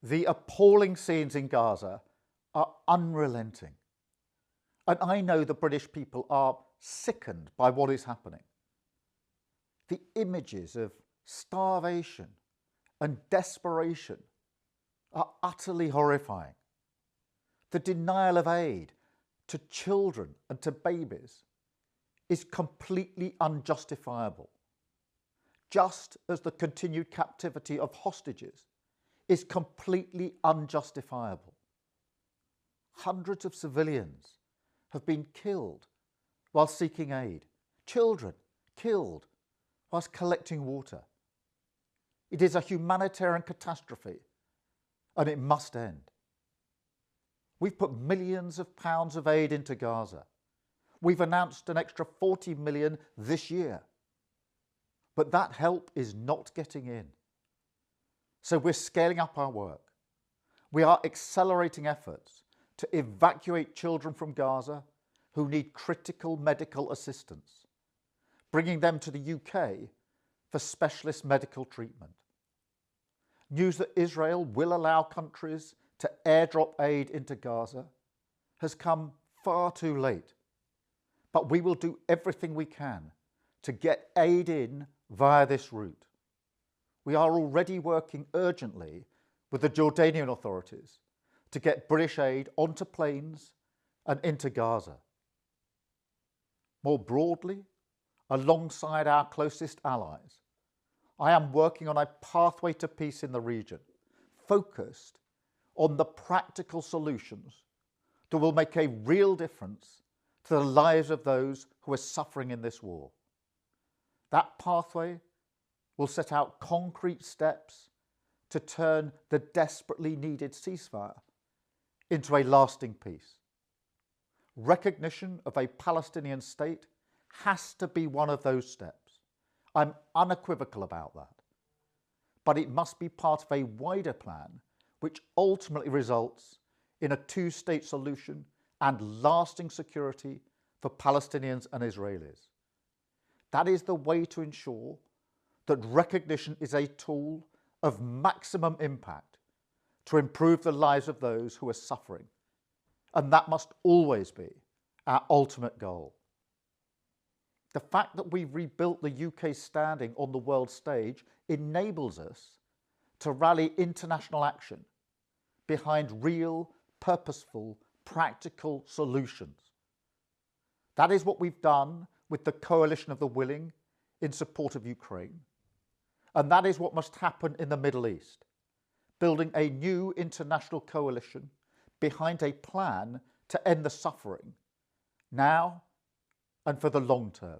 The appalling scenes in Gaza are unrelenting. And I know the British people are sickened by what is happening. The images of starvation and desperation are utterly horrifying. The denial of aid to children and to babies is completely unjustifiable, just as the continued captivity of hostages is completely unjustifiable. Hundreds of civilians have been killed while seeking aid, children killed whilst collecting water. It is a humanitarian catastrophe and it must end. We've put millions of pounds of aid into Gaza. We've announced an extra 40 million this year. But that help is not getting in. So we're scaling up our work. We are accelerating efforts to evacuate children from Gaza who need critical medical assistance, bringing them to the UK for specialist medical treatment. News that Israel will allow countries to airdrop aid into Gaza has come far too late. But we will do everything we can to get aid in via this route. We are already working urgently with the Jordanian authorities to get British aid onto planes and into Gaza. More broadly, alongside our closest allies, I am working on a pathway to peace in the region, focused on the practical solutions that will make a real difference to the lives of those who are suffering in this war. That pathway will set out concrete steps to turn the desperately needed ceasefire into a lasting peace. Recognition of a Palestinian state has to be one of those steps. I'm unequivocal about that. But it must be part of a wider plan which ultimately results in a two-state solution and lasting security for Palestinians and Israelis. That is the way to ensure that recognition is a tool of maximum impact to improve the lives of those who are suffering. And that must always be our ultimate goal. The fact that we've rebuilt the UK's standing on the world stage enables us to rally international action behind real, purposeful, practical solutions. That is what we've done with the Coalition of the Willing in support of Ukraine. And that is what must happen in the Middle East, building a new international coalition behind a plan to end the suffering now and for the long term.